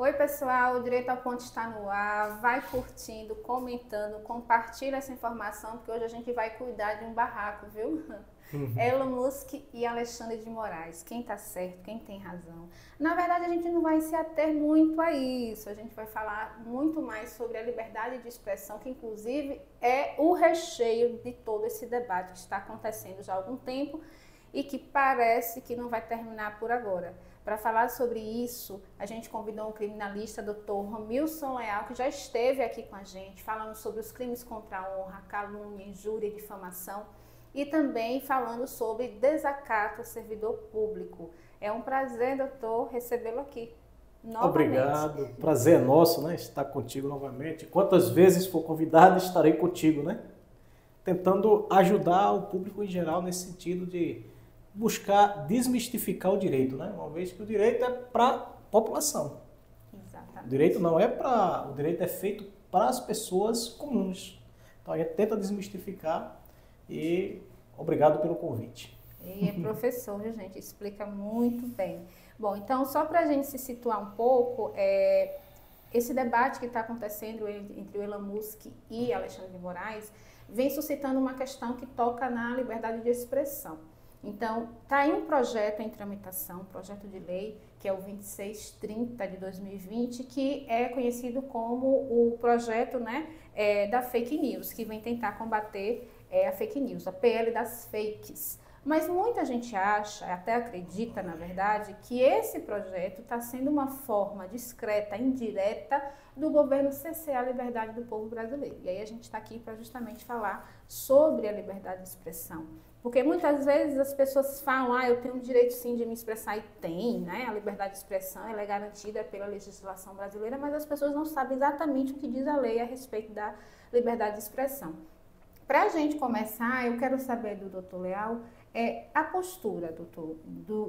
Oi, pessoal, o Direito ao Ponto está no ar. Vai curtindo, comentando, compartilha essa informação, porque hoje a gente vai cuidar de um barraco, viu? Elon Musk e Alexandre de Moraes. Quem está certo, quem tem razão. Na verdade, a gente não vai se ater muito a isso. A gente vai falar muito mais sobre a liberdade de expressão, que inclusive é o recheio de todo esse debate que está acontecendo já há algum tempo e que parece que não vai terminar por agora. Para falar sobre isso, a gente convidou um criminalista, Dr. Romilson Leal, que já esteve aqui com a gente, falando sobre os crimes contra a honra, calúnia, injúria e difamação, e também falando sobre desacato ao servidor público. É um prazer, doutor, recebê-lo aqui novamente. Obrigado, prazer é nosso, né, estar contigo novamente. Quantas vezes for convidado, estarei contigo, né? Tentando ajudar o público em geral nesse sentido de buscar desmistificar o direito, né? Uma vez que o direito é para a população. Exatamente. O direito não é para... O direito é feito para as pessoas comuns. Então a gente tenta desmistificar e obrigado pelo convite. E é professor, viu, gente? Explica muito bem. Bom, então só para a gente se situar um pouco, esse debate que está acontecendo entre o Elon Musk e Alexandre de Moraes vem suscitando uma questão que toca na liberdade de expressão. Então, está aí um projeto em tramitação, um projeto de lei, que é o 2630 de 2020, que é conhecido como o projeto, né, da fake news, que vem tentar combater a fake news, a PL das fakes. Mas muita gente acha, até acredita, na verdade, que esse projeto está sendo uma forma discreta, indireta, do governo cercear a liberdade do povo brasileiro. E aí a gente está aqui para justamente falar sobre a liberdade de expressão. Porque muitas vezes as pessoas falam, eu tenho o direito sim de me expressar, e tem, né? A liberdade de expressão ela é garantida pela legislação brasileira, mas as pessoas não sabem exatamente o que diz a lei a respeito da liberdade de expressão. Para a gente começar, eu quero saber do doutor Leal a postura, doutor,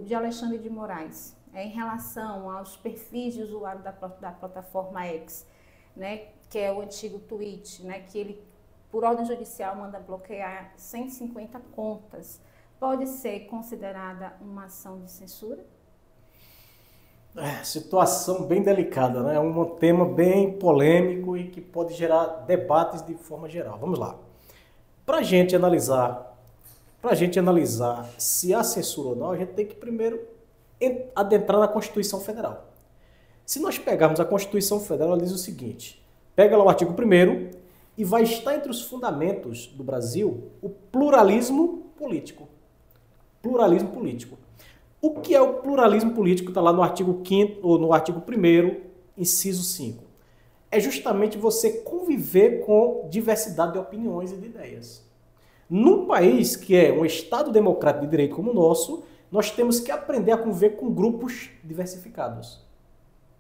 de Alexandre de Moraes em relação aos perfis de usuário da plataforma X, né? Que é o antigo Twitch, né? Que ele, por ordem judicial, manda bloquear 150 contas. Pode ser considerada uma ação de censura? Situação bem delicada, né? É um tema bem polêmico e que pode gerar debates de forma geral. Vamos lá. Para a gente analisar se há censura ou não, a gente tem que primeiro adentrar na Constituição Federal. Se nós pegarmos a Constituição Federal, ela diz o seguinte, pega lá o artigo 1º, e vai estar entre os fundamentos do Brasil o pluralismo político. Pluralismo político. O que é o pluralismo político? Está lá no artigo 5º, ou no artigo 1º, inciso 5. É justamente você conviver com diversidade de opiniões e de ideias. Num país que é um Estado democrático de direito como o nosso, nós temos que aprender a conviver com grupos diversificados.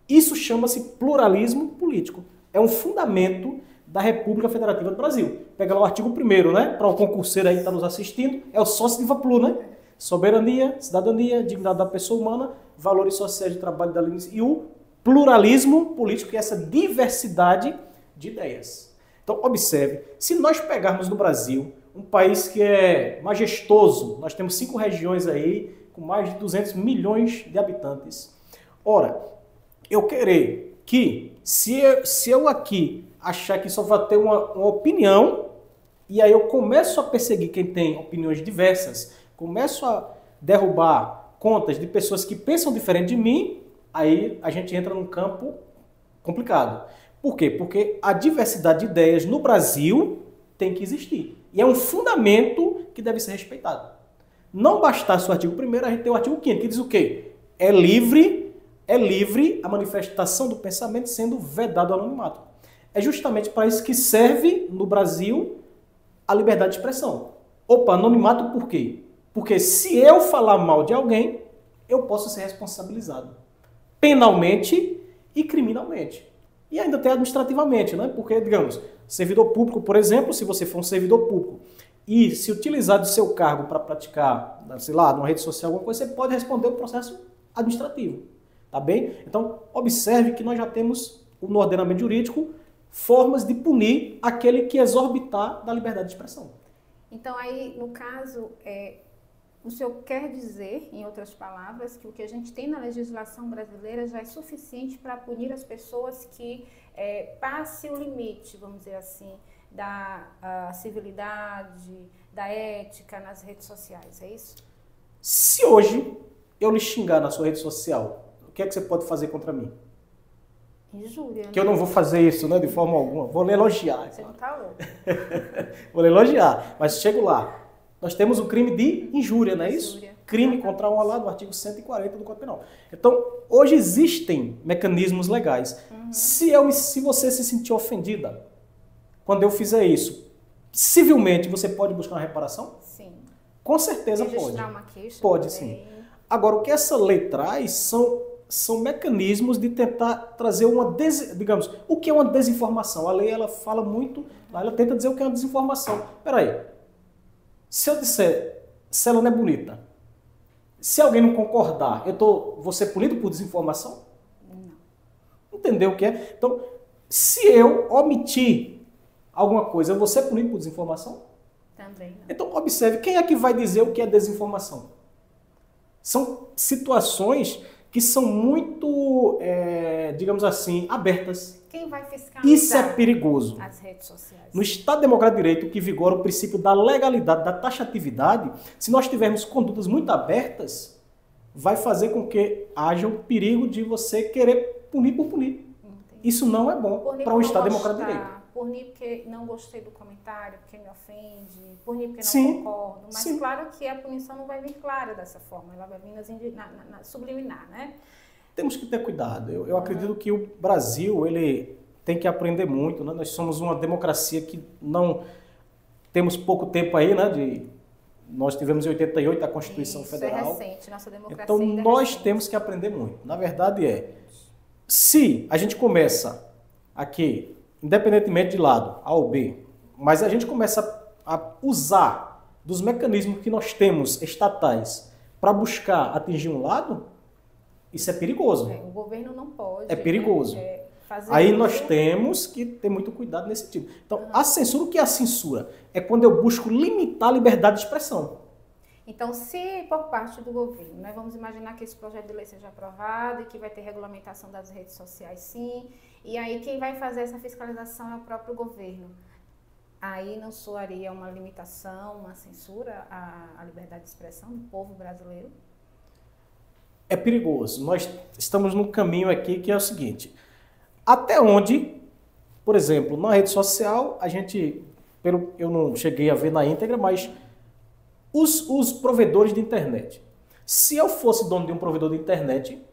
Isso chama-se pluralismo político. É um fundamento da República Federativa do Brasil. Pega lá o artigo 1º, né? Para o concurseiro aí que está nos assistindo, é o sócio de Vaplu, né? Soberania, cidadania, dignidade da pessoa humana, valores sociais de trabalho da e o pluralismo político, que é essa diversidade de ideias. Então, observe, se nós pegarmos no Brasil, um país que é majestoso, nós temos 5 regiões aí, com mais de 200 milhões de habitantes. Ora, eu querer que, se eu aqui achar que só vai ter uma opinião, e aí eu começo a perseguir quem tem opiniões diversas, começo a derrubar contas de pessoas que pensam diferente de mim, aí a gente entra num campo complicado. Por quê? Porque a diversidade de ideias no Brasil tem que existir. E é um fundamento que deve ser respeitado. Não bastasse o artigo 1º, a gente tem o artigo 5º, que diz o quê? É livre a manifestação do pensamento sendo vedado ao anonimato. É justamente para isso que serve no Brasil a liberdade de expressão. Opa, anonimato por quê? Porque se eu falar mal de alguém, eu posso ser responsabilizado penalmente e criminalmente. E ainda até administrativamente, né? Porque, digamos, servidor público, por exemplo, se você for um servidor público e se utilizar do seu cargo para praticar, sei lá, numa rede social, alguma coisa, você pode responder o processo administrativo. Tá bem? Então, observe que nós já temos no ordenamento jurídico formas de punir aquele que exorbitar da liberdade de expressão. Então, aí, no caso, O senhor quer dizer, em outras palavras, que o que a gente tem na legislação brasileira já é suficiente para punir as pessoas que passem o limite, vamos dizer assim, da civilidade, da ética nas redes sociais, é isso? Se hoje eu lhe xingar na sua rede social, o que é que você pode fazer contra mim? Injúria, Que eu não vou fazer isso, né, de forma alguma. Vou lhe elogiar. Você não tá louco. Vou lhe elogiar, mas chego lá. Nós temos o crime de injúria, não é isso? Injúria. Crime contra a honra lá do artigo 140 do Código Penal. Então, hoje existem mecanismos legais. Se você se sentir ofendida quando eu fizer isso, civilmente você pode buscar uma reparação? Sim. Com certeza pode. Registrar uma queixa Pode também. sim. Agora, o que essa lei traz são mecanismos de tentar trazer digamos, o que é uma desinformação? A lei, ela fala muito, ela tenta dizer o que é uma desinformação. Peraí, se eu disser Celana é bonita, se alguém não concordar, vou ser punido por desinformação? Não. Entendeu o que é? Então, se eu omitir alguma coisa, eu vou ser punido por desinformação? Também não. Então, observe, quem é que vai dizer o que é desinformação? São situações que são muito, digamos assim, abertas. Quem vai fiscalizar Isso é perigoso. as redes sociais? No Estado Democrático de Direito, que vigora o princípio da legalidade, da taxatividade, se nós tivermos condutas muito abertas, vai fazer com que haja um perigo de você querer punir por punir. Entendi. Isso não é bom Punir para um por Estado não Democrático de gostar, Direito. Punir porque não gostei do comentário, porque me ofende, punir porque não Sim, concordo. Mas sim. claro que a punição não vai vir clara dessa forma, ela vai vir subliminar, né? Temos que ter cuidado. Eu acredito que o Brasil, ele tem que aprender muito, né? Nós somos uma democracia que não temos pouco tempo aí, né? Nós tivemos em 88 a Constituição Isso Federal. é recente, nossa democracia Então ainda é nós recente. temos que aprender muito. Na verdade se a gente começa aqui, independentemente de lado, A ou B, mas a gente começa a usar dos mecanismos que nós temos estatais para buscar atingir um lado, isso é perigoso. O governo não pode. É perigoso. Fazer Aí isso. nós temos que ter muito cuidado nesse sentido. Então, a censura, o que é a censura? É quando eu busco limitar a liberdade de expressão. Então, se por parte do governo, né, vamos imaginar que esse projeto de lei seja aprovado e que vai ter regulamentação das redes sociais, sim, e aí quem vai fazer essa fiscalização é o próprio governo. Aí não soaria uma limitação, uma censura à liberdade de expressão do povo brasileiro? É perigoso. Nós estamos num caminho aqui que é o seguinte: até onde, por exemplo, na rede social, eu não cheguei a ver na íntegra, mas os provedores de internet. Se eu fosse dono de um provedor de internet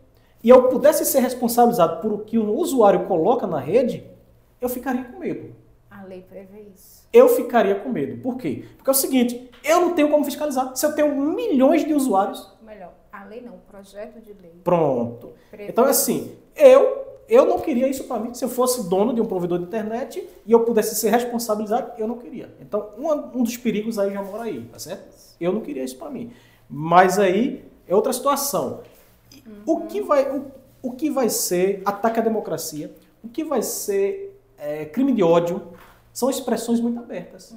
e eu pudesse ser responsabilizado por o que o usuário coloca na rede, eu ficaria com medo. A lei prevê isso. Eu ficaria com medo. Por quê? Porque é o seguinte, eu não tenho como fiscalizar. Se eu tenho milhões de usuários... Melhor, a lei não, o projeto de lei. Pronto. Prevê Então, assim, eu não queria isso para mim. Se eu fosse dono de um provedor de internet e eu pudesse ser responsabilizado, eu não queria. Então, um dos perigos aí já mora aí, tá certo? Eu não queria isso para mim. Mas aí é outra situação. O que vai ser ataque à democracia? O que vai ser crime de ódio? São expressões muito abertas.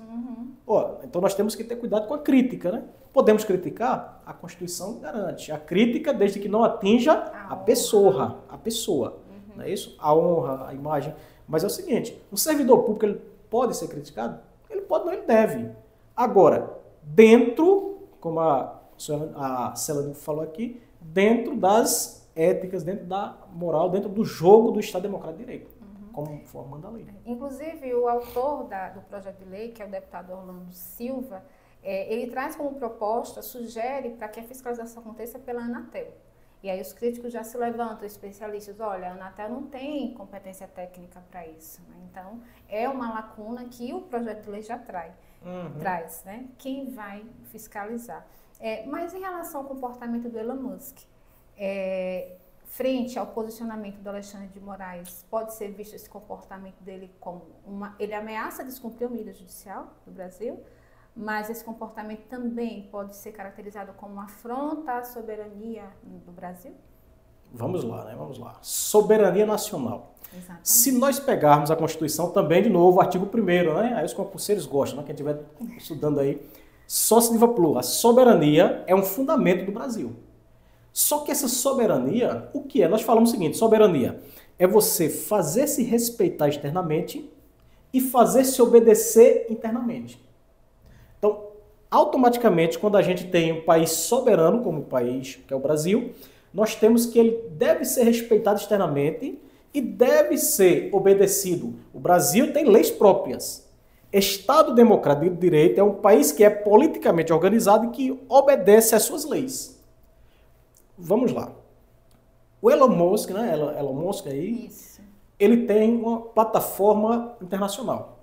Então nós temos que ter cuidado com a crítica, né? Podemos criticar? A Constituição garante. A crítica desde que não atinja a pessoa. Não é isso? A honra, a imagem. Mas é o seguinte, o servidor público ele pode ser criticado? Ele pode, não, ele deve. Agora, dentro, como a Celana falou aqui, dentro das éticas, dentro da moral, dentro do jogo do Estado Democrático de Direito, como formando a lei. Inclusive, o autor do projeto de lei, que é o deputado Orlando Silva, ele traz como proposta, sugere para que a fiscalização aconteça pela Anatel. E aí os críticos já se levantam, especialistas, olha, a Anatel não tem competência técnica para isso. Né? Então, é uma lacuna que o projeto de lei já traz, né? Quem vai fiscalizar? Mas em relação ao comportamento do Elon Musk, frente ao posicionamento do Alexandre de Moraes, pode ser visto esse comportamento dele como ele ameaça descumprir a medida judicial do Brasil, mas esse comportamento também pode ser caracterizado como uma afronta à soberania do Brasil? Vamos lá, né? Vamos lá. Soberania nacional. Exatamente. Se nós pegarmos a Constituição também, de novo, artigo 1º, né? Aí os concurseiros gostam, né? Quem estiver estudando aí. Sociedade Plur, a soberania é um fundamento do Brasil. Só que essa soberania, o que é? Nós falamos o seguinte, soberania é você fazer se respeitar externamente e fazer se obedecer internamente. Então, automaticamente, quando a gente tem um país soberano, como o país que é o Brasil, nós temos que ele deve ser respeitado externamente e deve ser obedecido. O Brasil tem leis próprias. Estado democrático de direito é um país que é politicamente organizado e que obedece às suas leis. Vamos lá. O Elon Musk, né? Elon Musk aí, Isso. ele tem uma plataforma internacional.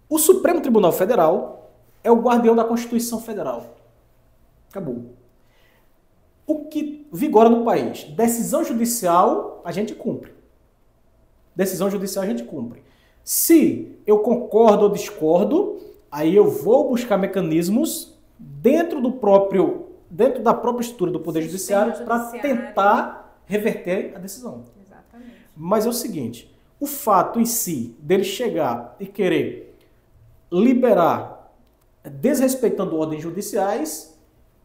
O Supremo Tribunal Federal é o guardião da Constituição Federal. Acabou. O que vigora no país? Decisão judicial, a gente cumpre. Decisão judicial, a gente cumpre. Se eu concordo ou discordo, aí eu vou buscar mecanismos dentro da própria estrutura do Poder Judiciário para tentar reverter a decisão. Exatamente. Mas é o seguinte, o fato em si dele chegar e querer liberar, desrespeitando ordens judiciais,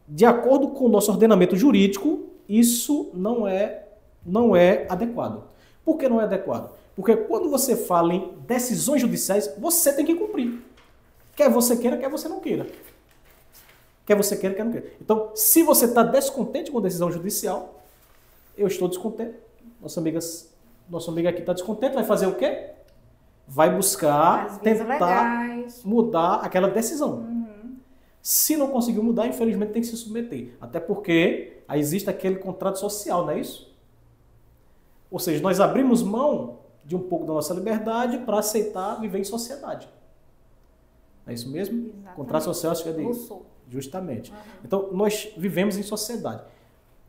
de acordo com o nosso ordenamento jurídico, isso não é adequado. Por que não é adequado? Porque quando você fala em decisões judiciais, você tem que cumprir. Quer você queira, quer você não queira. Quer você queira, quer não queira. Então, se você está descontente com a decisão judicial, eu estou descontente. Nossa amiga aqui está descontente, vai fazer o quê? Vai buscar, tentar mudar aquela decisão. Uhum. Se não conseguiu mudar, infelizmente tem que se submeter. Até porque aí existe aquele contrato social, não é isso? Ou seja, nós abrimos mão de um pouco da nossa liberdade para aceitar viver em sociedade. Não é isso mesmo? Exatamente. Contrato social acho que é de... Justamente. Uhum. Então, nós vivemos em sociedade.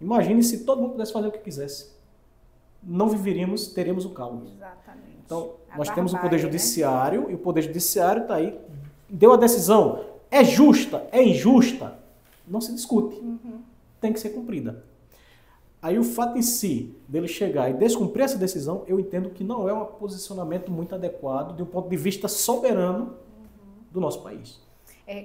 Imagine se todo mundo pudesse fazer o que quisesse. Não viveríamos, teríamos o caos. Exatamente. Então, nós temos o Poder Judiciário, né? E o Poder Judiciário está aí, deu a decisão. É justa? É injusta? Não se discute. Uhum. Tem que ser cumprida. Aí o fato em si dele chegar e descumprir essa decisão, eu entendo que não é um posicionamento muito adequado de um ponto de vista soberano do nosso país.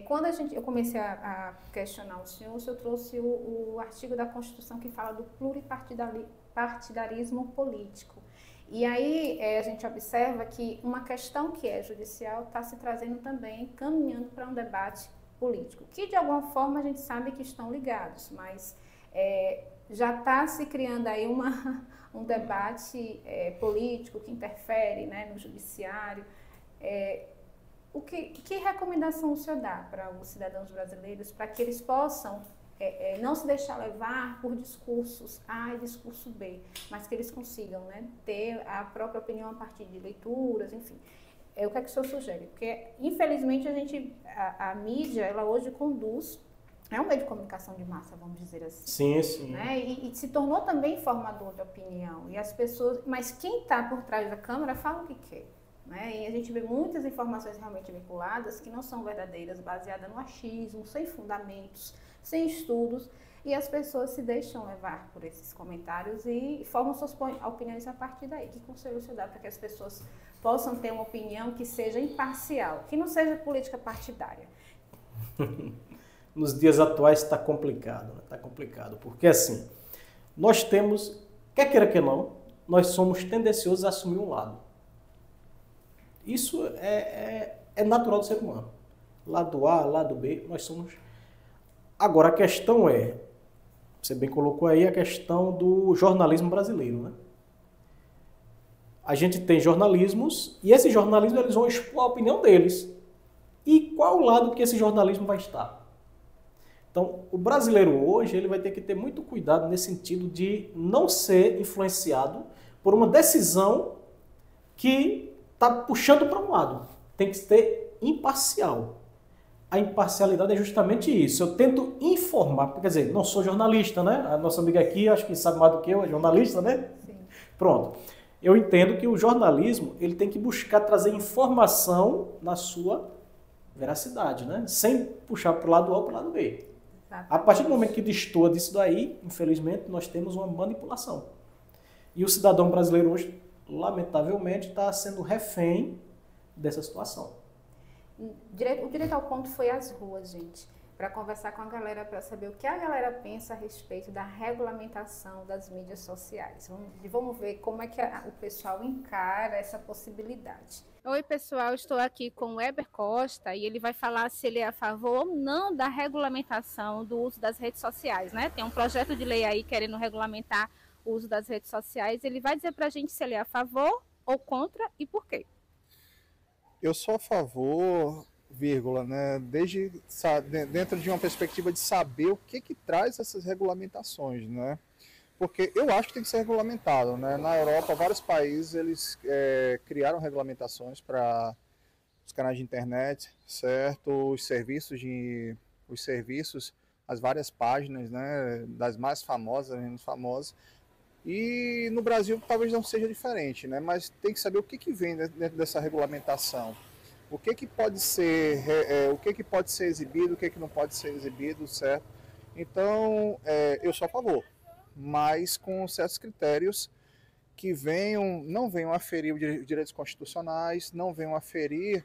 Quando eu comecei a questionar o senhor trouxe o artigo da Constituição que fala do pluripartidarismo político. E aí a gente observa que uma questão que é judicial está se trazendo também, caminhando para um debate político, que de alguma forma a gente sabe que estão ligados, mas já está se criando aí um debate político que interfere, né, no judiciário. Que recomendação o senhor dá para os cidadãos brasileiros para que eles possam não se deixar levar por discursos A e discurso B, mas que eles consigam, né, ter a própria opinião a partir de leituras, enfim. O que é que o senhor sugere? Porque, infelizmente, a mídia, ela hoje conduz, é um meio de comunicação de massa, vamos dizer assim. Sim, sim. Né? E se tornou também formador de opinião. E as pessoas, mas quem está por trás da câmera fala o que quer. Né? E a gente vê muitas informações realmente vinculadas que não são verdadeiras, baseadas no achismo, sem fundamentos, sem estudos, e as pessoas se deixam levar por esses comentários e formam suas opiniões a partir daí. Que conselho você dá para que as pessoas possam ter uma opinião que seja imparcial, que não seja política partidária? Nos dias atuais está complicado, né? Está complicado, porque assim, nós temos, quer queira que não, nós somos tendenciosos a assumir um lado. Isso é natural do ser humano. Lado A, lado B, nós somos. Agora, a questão você bem colocou aí, a questão do jornalismo brasileiro, né? A gente tem jornalismos, e esses jornalismos eles vão expor a opinião deles. E qual o lado que esse jornalismo vai estar? Então, o brasileiro hoje ele vai ter que ter muito cuidado nesse sentido de não ser influenciado por uma decisão que está puxando para um lado. Tem que ser imparcial. A imparcialidade é justamente isso. Eu tento informar, quer dizer, não sou jornalista, né? A nossa amiga aqui, acho que sabe mais do que eu, é jornalista, né? Sim. Pronto. Eu entendo que o jornalismo ele tem que buscar trazer informação na sua veracidade, né? Sem puxar para o lado A ou para o lado B. Exatamente. A partir do momento que destoa disso daí, infelizmente, nós temos uma manipulação. E o cidadão brasileiro hoje, lamentavelmente, está sendo refém dessa situação. O Direito ao Ponto foi às ruas, gente, para conversar com a galera, para saber o que a galera pensa a respeito da regulamentação das mídias sociais. Vamos ver como é que o pessoal encara essa possibilidade. Oi, pessoal, estou aqui com o Eber Costa e ele vai falar se ele é a favor ou não da regulamentação do uso das redes sociais, né? Tem um projeto de lei aí querendo regulamentar o uso das redes sociais. Ele vai dizer para a gente se ele é a favor ou contra e por quê. Eu sou a favor, vírgula, né? Dentro de uma perspectiva de saber o que traz essas regulamentações, né? Porque eu acho que tem que ser regulamentado, né? Na Europa, vários países eles criaram regulamentações para os canais de internet, certo? Os serviços, as várias páginas, né? Das mais famosas, menos famosas. E no Brasil talvez não seja diferente, né? Mas tem que saber o que vem dentro dessa regulamentação. O que pode ser, pode ser exibido, o que não pode ser exibido, certo? Então, eu sou a favor, mas com certos critérios que não venham a ferir os direitos constitucionais, não venham a ferir,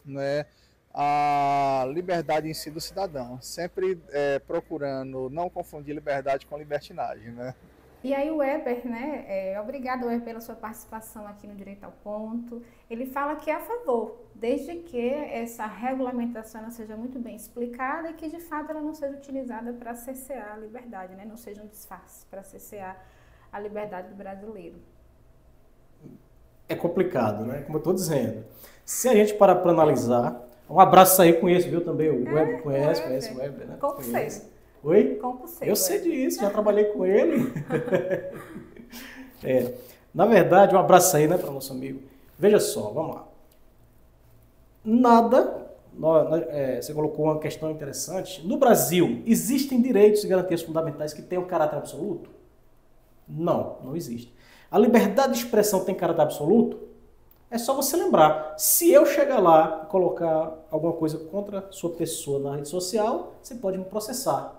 né, a liberdade em si do cidadão, sempre procurando não confundir liberdade com libertinagem, né? E aí o Eber, né, obrigado Eber pela sua participação aqui no Direito ao Ponto, ele fala que é a favor, desde que essa regulamentação ela seja muito bem explicada e que de fato ela não seja utilizada para cercear a liberdade, né, não seja um disfarce para cercear a liberdade do brasileiro. É complicado, né, como eu estou dizendo. Se a gente parar para analisar, um abraço aí, conheço, viu, também o Eber, conhece o Eber, né? Conheço. Oi? Compulseiro, eu sei disso, já trabalhei com ele. Na verdade, um abraço aí, né, para o nosso amigo. Veja só, vamos lá. Você colocou uma questão interessante. No Brasil, existem direitos e garantias fundamentais que tenham caráter absoluto? Não existe. A liberdade de expressão tem caráter absoluto? É só você lembrar. Se eu chegar lá e colocar alguma coisa contra a sua pessoa na rede social, você pode me processar.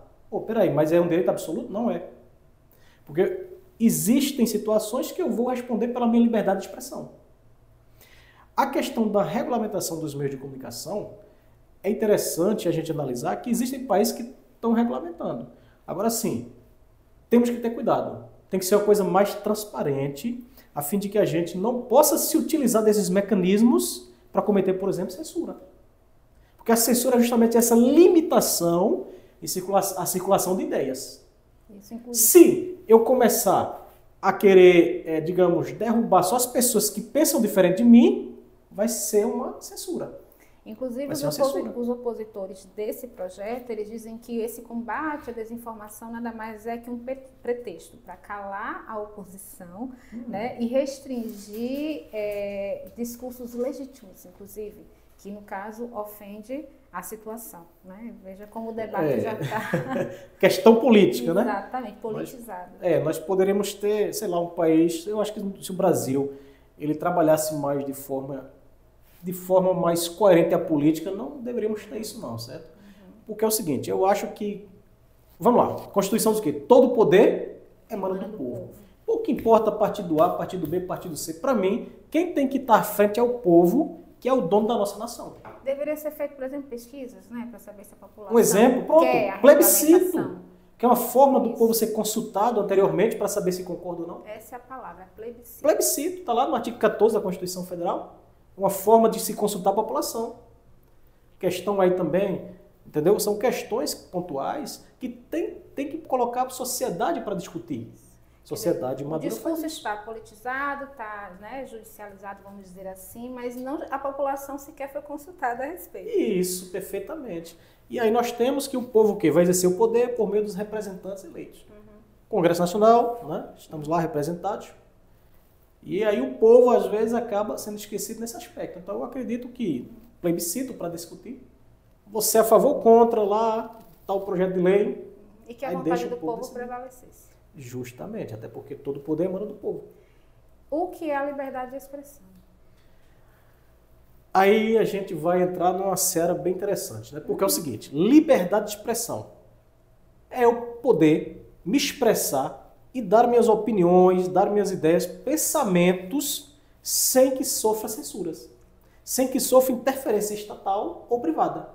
Peraí, mas é um direito absoluto? Não é. Porque existem situações que eu vou responder pela minha liberdade de expressão. A questão da regulamentação dos meios de comunicação, é interessante a gente analisar que existem países que estão regulamentando. Agora sim, temos que ter cuidado. Tem que ser uma coisa mais transparente, a fim de que a gente não possa se utilizar desses mecanismos para cometer, por exemplo, censura. Porque a censura é justamente essa limitação e a circulação de ideias. Se eu começar a querer, digamos, derrubar só as pessoas que pensam diferente de mim, vai ser uma censura. Inclusive, os opositores desse projeto, eles dizem que esse combate à desinformação nada mais é que um pretexto para calar a oposição, né, e restringir discursos legítimos, inclusive, que no caso ofende a situação, né? Veja como o debate já está... Questão política, né? Exatamente, politizado. Nós poderíamos ter, sei lá, um país... Eu acho que se o Brasil ele trabalhasse mais de forma mais coerente à política, não deveríamos ter isso não, certo? Porque é o seguinte, eu acho que... Vamos lá, Constituição diz o quê? Todo poder emana do povo. Pouco importa partido A, partido B, partido C. Para mim, quem tem que estar à frente é o povo, que é o dono da nossa nação. Deveria ser feito, por exemplo, pesquisas, né, para saber se a população um exemplo, pronto, plebiscito, que é uma forma do Isso. povo ser consultado anteriormente para saber se concorda ou não. Essa é a palavra, plebiscito. Plebiscito, está lá no artigo 14 da Constituição Federal, uma forma de se consultar a população. Questão aí também, entendeu? São questões pontuais que tem que colocar a sociedade para discutir. Sociedade madura. O discurso está politizado, está, né, judicializado, vamos dizer assim, mas não, a população sequer foi consultada a respeito. Isso, perfeitamente. E aí nós temos que o povo que vai exercer o poder por meio dos representantes eleitos. Congresso Nacional, né, estamos lá representados. E aí o povo, às vezes, acaba sendo esquecido nesse aspecto. Então eu acredito que plebiscito para discutir. Você é a favor ou contra lá, tal projeto de lei. E que a vontade do povo prevalecesse. Justamente, até porque todo poder emana do povo. O que é a liberdade de expressão? Aí a gente vai entrar numa seara bem interessante, né? Porque é o seguinte, liberdade de expressão é eu poder me expressar e dar minhas opiniões, dar minhas ideias, pensamentos, sem que sofra censuras. sem que sofra interferência estatal ou privada.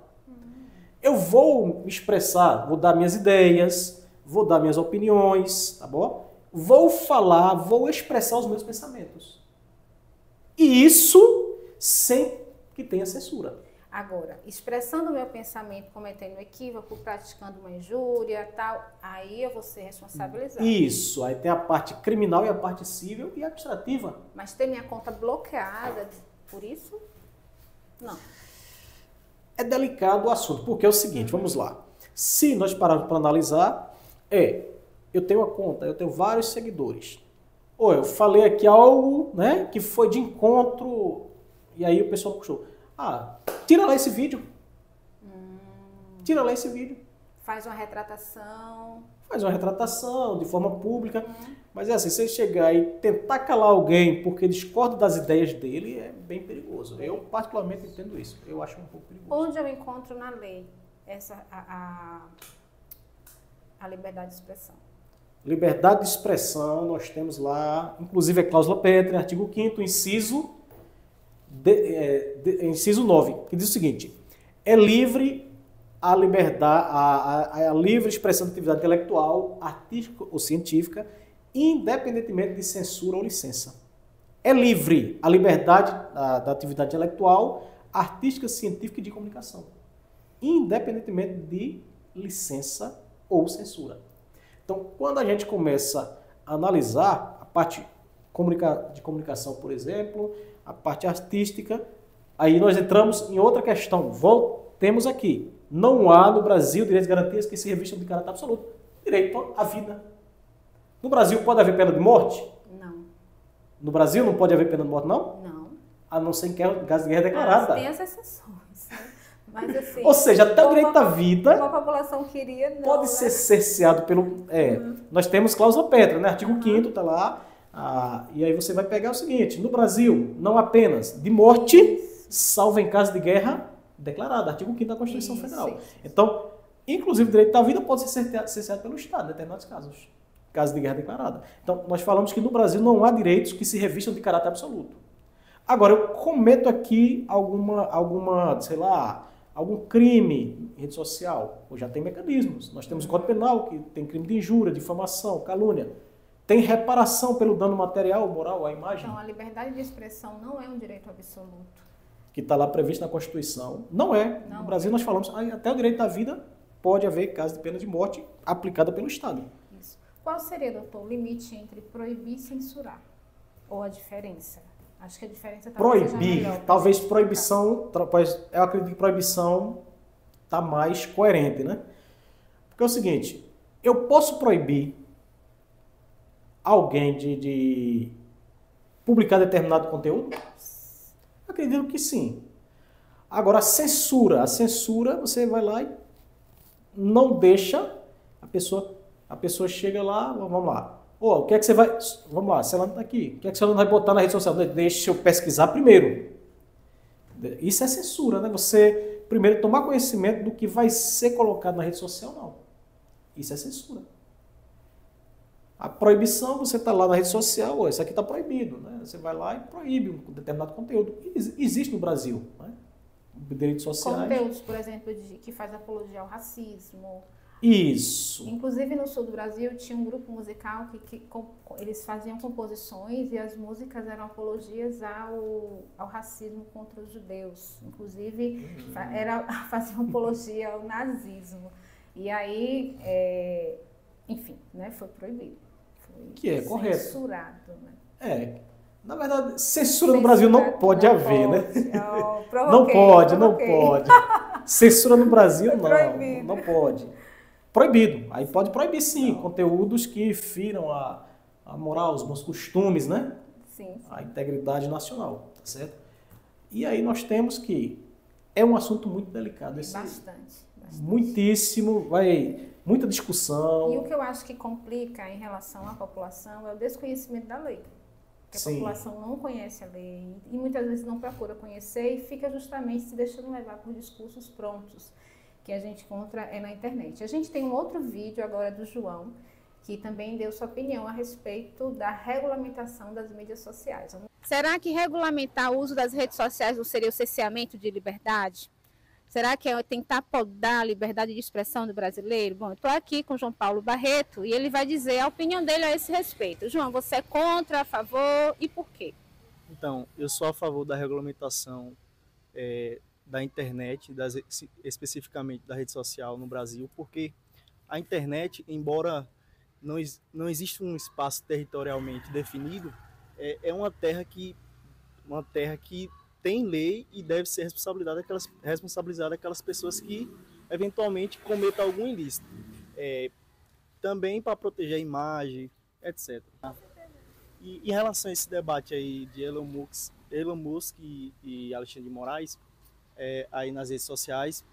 Eu vou me expressar, vou dar minhas ideias, vou dar minhas opiniões, tá bom? Vou falar, vou expressar os meus pensamentos. E isso sem que tenha censura. Agora, expressando o meu pensamento, cometendo um equívoco, praticando uma injúria, tal, aí eu vou ser responsabilizado. Isso, aí tem a parte criminal e a parte civil e administrativa. Mas ter minha conta bloqueada por isso? Não. É delicado o assunto, porque é o seguinte, vamos lá. Se nós pararmos para analisar, eu tenho uma conta, eu tenho vários seguidores. Ou eu falei aqui algo, né, que foi de encontro, e aí o pessoal puxou. Tira lá esse vídeo. Tira lá esse vídeo. Faz uma retratação. Faz uma retratação de forma pública. Mas é assim, se você chegar e tentar calar alguém porque discorda das ideias dele, é bem perigoso. Eu particularmente entendo isso. Eu acho um pouco perigoso. Onde eu encontro na lei a liberdade de expressão? Liberdade de expressão, nós temos lá, inclusive a cláusula pétrea, artigo 5º, inciso 9, que diz o seguinte: é livre a liberdade, a livre expressão de atividade intelectual, artística ou científica, independentemente de censura ou licença. É livre a liberdade da atividade intelectual, artística, científica e de comunicação, independentemente de licença ou censura. Então, quando a gente começa a analisar a parte de comunicação, por exemplo, a parte artística, aí nós entramos em outra questão. Voltemos aqui. Não há no Brasil direitos e garantias que se revistam de caráter absoluto. Direito à vida. No Brasil pode haver pena de morte? Não. No Brasil não pode haver pena de morte, não? Não. A não ser que é caso de guerra declarada. Mas tem as exceções, né? Mas, assim, ou seja, até o direito à vida a população queria, não, pode ser cerceado pelo... Nós temos cláusula pétrea, né? Artigo 5º está lá. E aí você vai pegar o seguinte: no Brasil, não apenas de morte, salvo em caso de guerra declarada. Artigo 5º da Constituição Federal. Isso. Então, inclusive o direito à vida pode ser cerceado pelo Estado, em determinados casos. Caso de guerra declarada. Então, nós falamos que no Brasil não há direitos que se revistam de caráter absoluto. Agora, eu cometo aqui alguma, sei lá, algum crime em rede social, ou já tem mecanismos. Nós temos o Código Penal, que tem crime de injúria, difamação, calúnia. Tem reparação pelo dano material, moral, à imagem. Então, a liberdade de expressão não é um direito absoluto. Que está lá previsto na Constituição. Não é. No Brasil nós falamos, até o direito à vida pode haver caso de pena de morte aplicada pelo Estado. Isso. Qual seria, doutor, o limite entre proibir e censurar? Ou a diferença? Acho que a diferença talvez seja melhor. Talvez proibição, eu acredito que proibição está mais coerente, né? Porque é o seguinte, eu posso proibir alguém de publicar determinado conteúdo? Acredito que sim. Agora, a censura você vai lá e não deixa a pessoa chega lá, vamos lá. O que é que você vai... Vamos lá, você está aqui. O que é que você vai botar na rede social? Deixa eu pesquisar primeiro. Isso é censura, né? Você primeiro tomar conhecimento do que vai ser colocado na rede social, não. Isso é censura. A proibição, você está lá na rede social, isso aqui está proibido, né? Você vai lá e proíbe um determinado conteúdo. Existe no Brasil, né? Direitos sociais. Conteúdos, por exemplo, que faz apologia ao racismo. Isso. Inclusive no sul do Brasil tinha um grupo musical que eles faziam composições e as músicas eram apologias ao racismo contra os judeus. Inclusive faziam apologia ao nazismo. E aí, enfim, né, foi proibido. Que é correto. Censurado, né? Na verdade, censura no Brasil não pode haver, né? Não pode. Censura no Brasil não pode. Proibido. Aí pode proibir sim, conteúdos que firam a moral, os bons costumes, né? Sim. A integridade nacional, tá certo? E aí nós temos que é um assunto muito delicado. Bastante. Muitíssimo, muita discussão. E o que eu acho que complica em relação à população é o desconhecimento da lei. Porque a população não conhece a lei e muitas vezes não procura conhecer e fica justamente se deixando levar por discursos prontos que a gente encontra na internet. A gente tem um outro vídeo agora do João, que também deu sua opinião a respeito da regulamentação das mídias sociais. Será que regulamentar o uso das redes sociais não seria o cerceamento de liberdade? Será que é tentar podar a liberdade de expressão do brasileiro? Bom, eu estou aqui com o João Paulo Barreto e ele vai dizer a opinião dele a esse respeito. João, você é contra, a favor e por quê? Então, eu sou a favor da regulamentação da internet, especificamente da rede social no Brasil, porque a internet, embora não exista um espaço territorialmente definido, é uma terra que tem lei e deve ser responsabilizada aquelas pessoas que eventualmente cometam algum ilícito. Também para proteger a imagem, etc. E em relação a esse debate aí de Elon Musk e Alexandre de Moraes, aí nas redes sociais,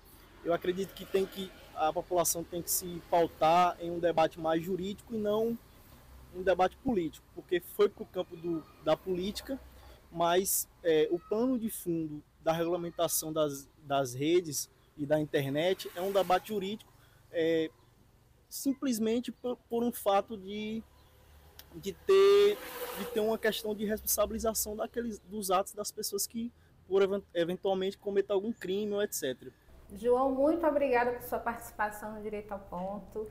eu acredito que a população tem que se pautar em um debate mais jurídico e não um debate político, porque foi para o campo da política, mas o pano de fundo da regulamentação das redes e da internet é um debate jurídico, simplesmente por um fato de ter uma questão de responsabilização dos atos das pessoas que eventualmente cometam algum crime ou etc. João, muito obrigada por sua participação no Direito ao Ponto.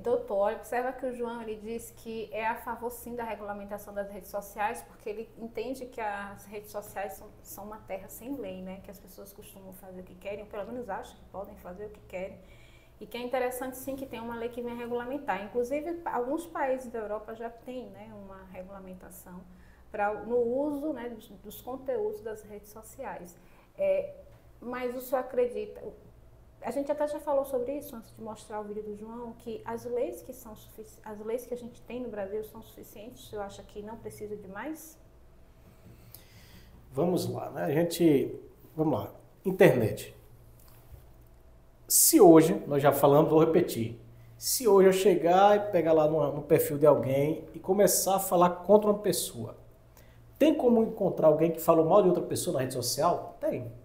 Doutor, observa que o João ele diz que é a favor sim da regulamentação das redes sociais, porque ele entende que as redes sociais são uma terra sem lei, né? Que as pessoas costumam fazer o que querem, ou pelo menos acham que podem fazer o que querem. E que é interessante sim que tem uma lei que vem regulamentar. Inclusive, alguns países da Europa já têm, né, uma regulamentação no uso, né, dos conteúdos das redes sociais. Mas o senhor acredita, a gente até já falou sobre isso antes de mostrar o vídeo do João, que as leis que a gente tem no Brasil são suficientes? O senhor acha que não precisa de mais? Vamos lá, né? Vamos lá. Internet. Se hoje, nós já falamos, vou repetir. Se hoje eu chegar e pegar lá no perfil de alguém e começar a falar contra uma pessoa, tem como encontrar alguém que falou mal de outra pessoa na rede social? Tem.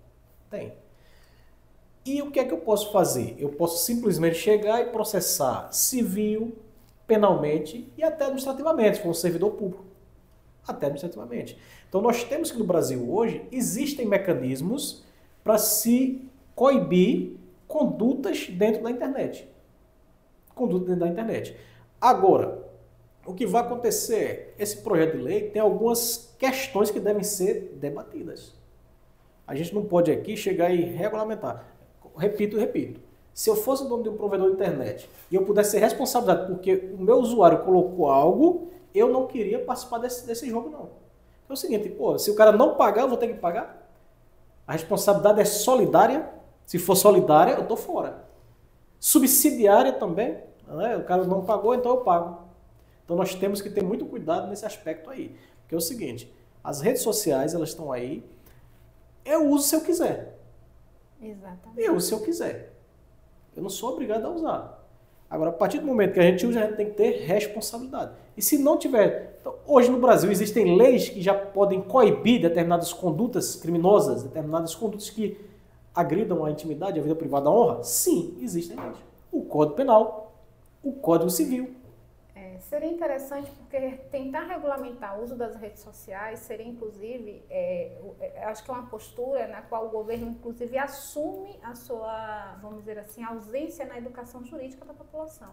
E o que é que eu posso fazer? Eu posso simplesmente chegar e processar civil, penalmente e até administrativamente, se for um servidor público. Até administrativamente. Então nós temos que no Brasil hoje existem mecanismos para se coibir condutas dentro da internet. Agora, o que vai acontecer? Esse projeto de lei tem algumas questões que devem ser debatidas. A gente não pode aqui chegar e regulamentar. Repito. Se eu fosse dono de um provedor de internet e eu pudesse ser responsabilizado porque o meu usuário colocou algo, eu não queria participar desse jogo, não. É o seguinte, se o cara não pagar, eu vou ter que pagar. A responsabilidade é solidária. Se for solidária, eu estou fora. Subsidiária também, né? O cara não pagou, então eu pago. Então nós temos que ter muito cuidado nesse aspecto aí. Porque é o seguinte, as redes sociais, elas estão aí, eu uso se eu quiser. Exatamente. Eu uso se eu quiser. Eu não sou obrigado a usar. Agora, a partir do momento que a gente usa, a gente tem que ter responsabilidade. E se não tiver... Então, hoje no Brasil existem leis que já podem coibir determinadas condutas criminosas, determinadas condutas que agridam a intimidade, a vida privada, a honra? Sim, existem leis. O Código Penal, o Código Civil. Seria interessante porque tentar regulamentar o uso das redes sociais seria, inclusive, acho que é uma postura na qual o governo, inclusive, assume a sua, vamos dizer assim, ausência na educação jurídica da população.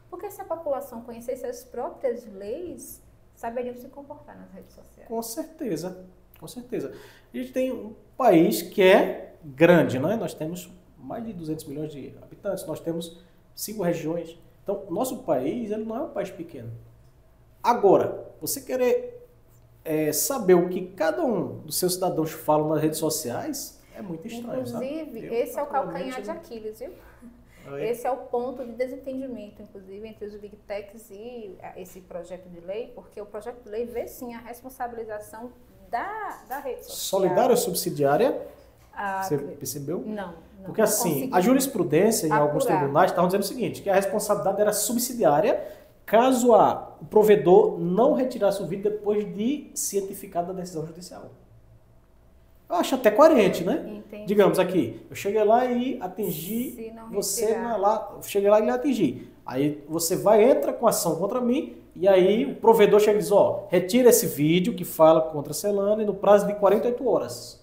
Porque se a população conhecesse as próprias leis, saberiam se comportar nas redes sociais. Com certeza. A gente tem um país que é grande, né? Nós temos mais de 200 milhões de habitantes, nós temos 5 regiões. Então, nosso país ele não é um país pequeno. Agora, você querer saber o que cada um dos seus cidadãos falam nas redes sociais é muito estranho. Inclusive, esse é o calcanhar de Aquiles, viu? Esse é o ponto de desentendimento, inclusive, entre os Big Techs e esse projeto de lei, porque o projeto de lei vê sim a responsabilização da rede social. Solidária ou subsidiária? Você percebeu? Não. Porque assim, a jurisprudência em alguns tribunais estavam dizendo o seguinte, que a responsabilidade era subsidiária caso o provedor não retirasse o vídeo depois de cientificar da decisão judicial. Eu acho até coerente, né? Entendi. Digamos aqui, eu cheguei lá e atingi cheguei lá e lhe atingi. Aí você entra com ação contra mim, e aí o provedor chega e diz, ó, retira esse vídeo que fala contra a Celane no prazo de 48 horas.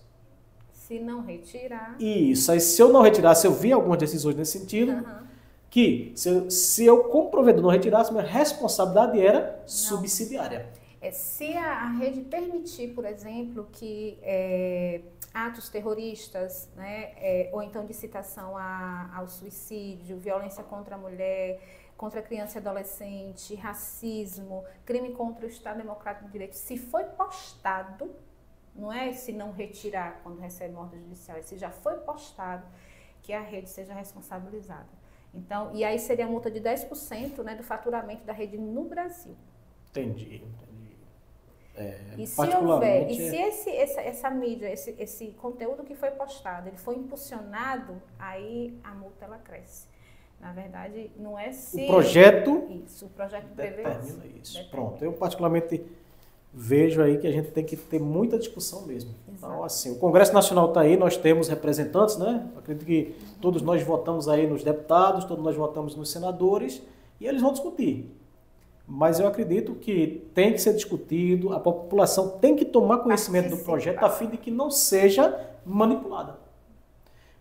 Se não retirar... Isso, aí se eu não retirar, se eu vi algumas decisões nesse sentido, que se eu como provedor não retirasse, minha responsabilidade era subsidiária. Se a rede permitir, por exemplo, que atos terroristas, né, ou então de citação ao suicídio, violência contra a mulher, contra a criança e adolescente, racismo, crime contra o Estado Democrático de Direito, se foi postado, não é se não retirar quando recebe ordem judicial, se já foi postado, que a rede seja responsabilizada. Então, e aí seria a multa de 10%, né, do faturamento da rede no Brasil. Entendi. E se houver, e se essa mídia, esse conteúdo que foi postado, ele foi impulsionado, aí a multa ela cresce. Na verdade, não é se... O projeto... Isso, o projeto determina isso. Pronto, eu particularmente vejo aí que a gente tem que ter muita discussão mesmo. Exato. Então, assim, o Congresso Nacional está aí, nós temos representantes, né? Acredito que todos nós votamos aí nos deputados, todos nós votamos nos senadores, e eles vão discutir. Mas eu acredito que tem que ser discutido, a população tem que tomar conhecimento do projeto a fim de que não seja manipulada.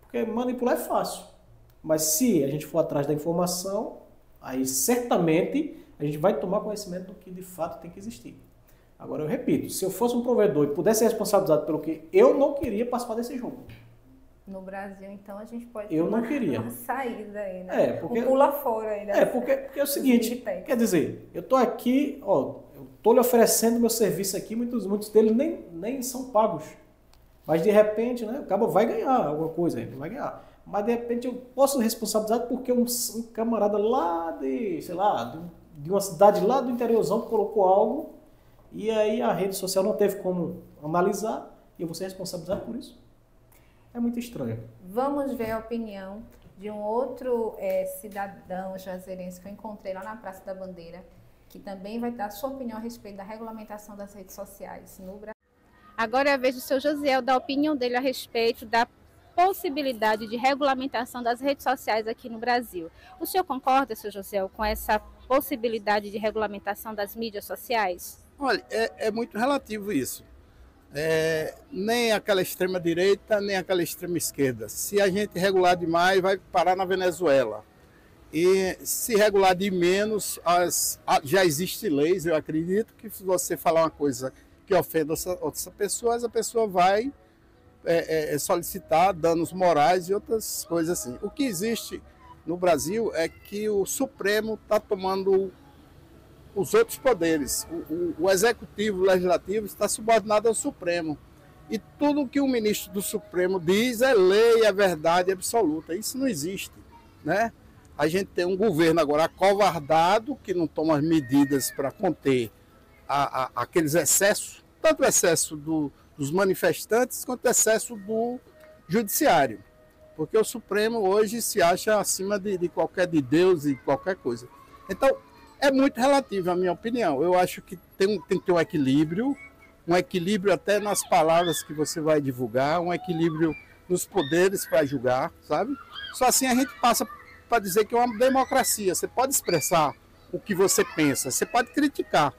Porque manipular é fácil. Mas se a gente for atrás da informação, aí certamente a gente vai tomar conhecimento do que de fato tem que existir. Agora eu repito, se eu fosse um provedor e pudesse ser responsabilizado pelo que eu não queria participar desse jogo. No Brasil, então, a gente pode ter uma saída aí, né? Porque, pula fora aí. Porque é o seguinte, quer dizer, eu estou aqui, eu estou lhe oferecendo meu serviço aqui, muitos deles nem são pagos. Mas de repente, né, o cabo vai ganhar alguma coisa, ele vai ganhar. Mas de repente eu posso ser responsabilizado porque um camarada lá de uma cidade lá do interiorzão colocou algo e aí a rede social não teve como analisar e eu vou ser responsabilizado por isso. É muito estranho. Vamos ver a opinião de um outro cidadão jazeirense que eu encontrei lá na Praça da Bandeira, que também vai dar sua opinião a respeito da regulamentação das redes sociais no Brasil. Agora é a vez do seu Josiel dar a opinião dele a respeito da possibilidade de regulamentação das redes sociais aqui no Brasil. O senhor concorda, seu Josiel, com essa possibilidade de regulamentação das mídias sociais? Olha, é muito relativo isso. Nem aquela extrema-direita, nem aquela extrema-esquerda. Se a gente regular demais, vai parar na Venezuela. E se regular de menos, já existem leis, eu acredito que se você falar uma coisa que ofenda outras pessoas, a pessoa vai solicitar danos morais e outras coisas assim. O que existe no Brasil é que o Supremo está tomando os outros poderes. O Executivo, o Legislativo está subordinado ao Supremo. E tudo que o ministro do Supremo diz é lei, é verdade absoluta. Isso não existe, né? A gente tem um governo agora acovardado, que não toma as medidas para conter aqueles excessos, tanto o excesso dos manifestantes quanto o excesso do judiciário. Porque o Supremo hoje se acha acima de Deus e qualquer coisa. Então, é muito relativo, a minha opinião. Eu acho que tem que ter um equilíbrio até nas palavras que você vai divulgar, um equilíbrio nos poderes para julgar, sabe? Só assim a gente passa para dizer que é uma democracia. Você pode expressar o que você pensa, você pode criticar.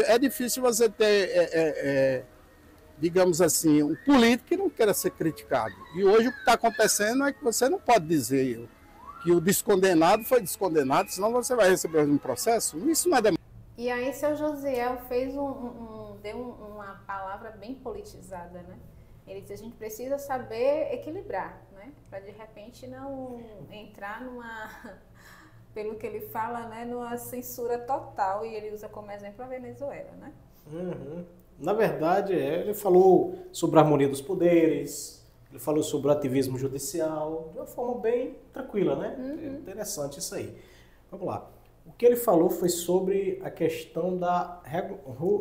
É difícil você ter, digamos assim, um político que não queira ser criticado. E hoje o que está acontecendo é que você não pode dizer que o descondenado foi descondenado, senão você vai receber um processo. Isso não é democracia. E aí, seu Josiel fez deu uma palavra bem politizada, né? Ele disse, a gente precisa saber equilibrar, né? Para de repente não entrar pelo que ele fala, né, numa censura total, e ele usa como exemplo a Venezuela, né? Uhum. Na verdade, ele falou sobre a harmonia dos poderes, ele falou sobre o ativismo judicial, de uma forma bem tranquila, né? É interessante isso aí. Vamos lá. O que ele falou foi sobre a questão da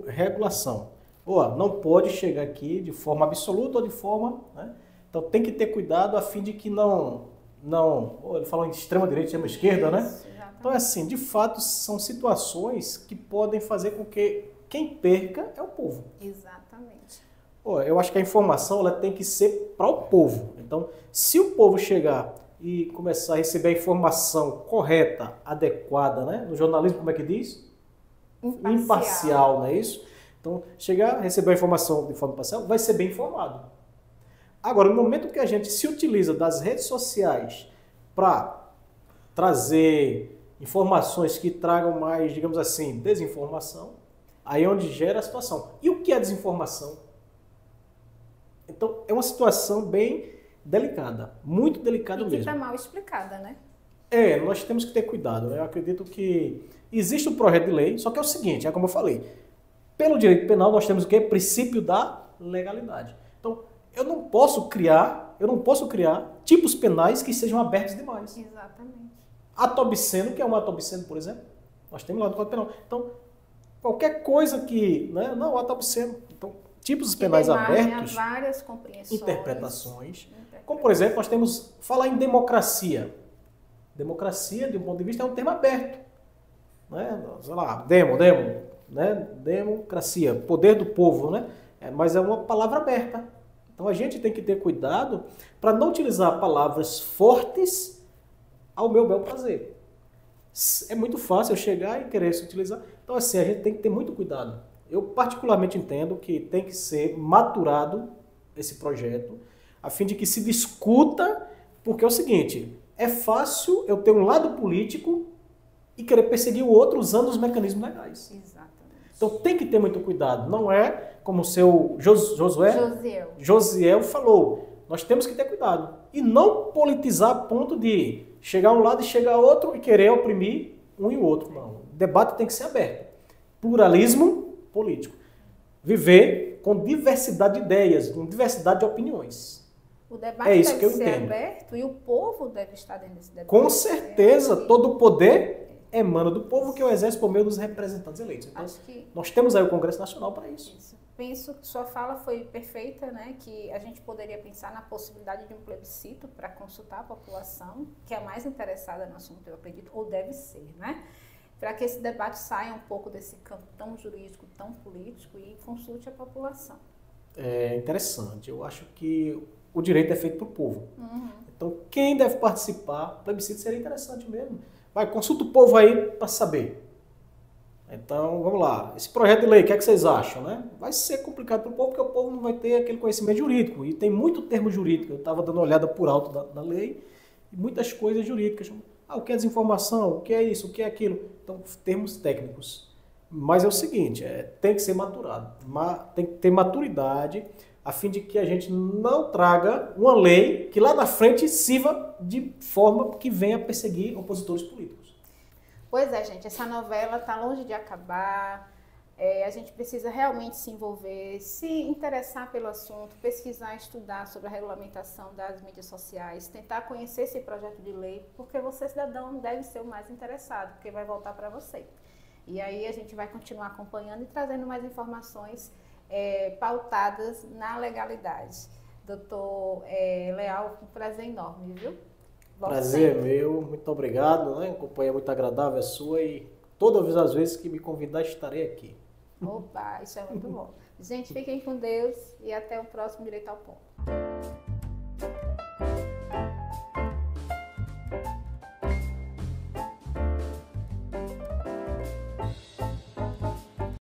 regulação. Não pode chegar aqui de forma absoluta ou de forma... né? Então tem que ter cuidado a fim de que ele falou em extrema-direita e extrema-esquerda, né? Exatamente. Então, assim, de fato, são situações que podem fazer com que quem perca é o povo. Exatamente. Eu acho que a informação ela tem que ser para o povo. Então, se o povo chegar e começar a receber a informação correta, adequada, né? No jornalismo, como é que diz? Imparcial, não é isso? Então, chegar, receber a informação de forma imparcial, vai ser bem informado. Agora, no momento que a gente se utiliza das redes sociais para trazer informações que tragam mais, digamos assim, desinformação, aí é onde gera a situação. E o que é desinformação? Então, é uma situação bem delicada, muito delicada mesmo. E que está mal explicada, né? Nós temos que ter cuidado, né? Eu acredito que existe um projeto de lei, só que é o seguinte, é como eu falei, pelo direito penal nós temos o quê? Princípio da legalidade. Então, eu não posso criar tipos penais que sejam abertos demais. Exatamente. Ato obsceno, que é um ato obsceno, por exemplo, nós temos lá no Código Penal. Então, qualquer coisa que, né? Não, ato obsceno. Então, tipos penais abertos, várias compreensões, interpretações. Como, por exemplo, nós temos, falar em democracia. Democracia, de um ponto de vista, é um termo aberto. Né? Sei lá, né? Democracia, poder do povo, né? Mas é uma palavra aberta. Então, a gente tem que ter cuidado para não utilizar palavras fortes ao meu bel prazer. É muito fácil eu chegar e querer se utilizar. Então, assim, a gente tem que ter muito cuidado. Eu particularmente entendo que tem que ser maturado esse projeto, a fim de que se discuta, porque é o seguinte, é fácil eu ter um lado político e querer perseguir o outro usando os mecanismos legais. Exatamente. Então tem que ter muito cuidado. Não é como o seu Josiel falou. Nós temos que ter cuidado. E não politizar a ponto de chegar a um lado e chegar a outro e querer oprimir um e o outro. Não. O debate tem que ser aberto. Pluralismo político. Viver com diversidade de ideias, com diversidade de opiniões. O debate isso deve que eu ser entendo. aberto e o povo deve estar dentro desse debate. Com certeza, todo o poder emana do povo que o exerce por meio dos representantes eleitos. Então, nós temos aí o Congresso Nacional para isso. Penso que sua fala foi perfeita, né? Que a gente poderia pensar na possibilidade de um plebiscito para consultar a população, que é a mais interessada no assunto, eu acredito, ou deve ser, né? Para que esse debate saia um pouco desse campo tão jurídico, tão político e consulte a população. É interessante. Eu acho que o direito é feito para o povo. Então, quem deve participar, plebiscito seria interessante mesmo. Vai, consulta o povo aí para saber. Então, vamos lá. Esse projeto de lei, o que é que vocês acham, né? Vai ser complicado para o povo, porque o povo não vai ter aquele conhecimento jurídico. E tem muito termo jurídico. Eu estava dando uma olhada por alto da lei e muitas coisas jurídicas. O que é desinformação? O que é isso? O que é aquilo? Então, termos técnicos. Mas é o seguinte, tem que ser maturado. Tem que ter maturidade a fim de que a gente não traga uma lei que lá na frente sirva de forma que venha perseguir opositores políticos. Pois é, gente, essa novela está longe de acabar. A gente precisa realmente se envolver, se interessar pelo assunto, pesquisar, estudar sobre a regulamentação das mídias sociais, tentar conhecer esse projeto de lei, porque você, cidadão, deve ser o mais interessado, porque vai voltar para você. E aí a gente vai continuar acompanhando e trazendo mais informações pautadas na legalidade. Doutor Leal, um prazer enorme, viu? Prazer é meu, muito obrigado, né? A companhia muito agradável é sua e todas as vezes que me convidar estarei aqui. Opa, isso é muito bom. Gente, fiquem com Deus e até o próximo Direito ao Ponto.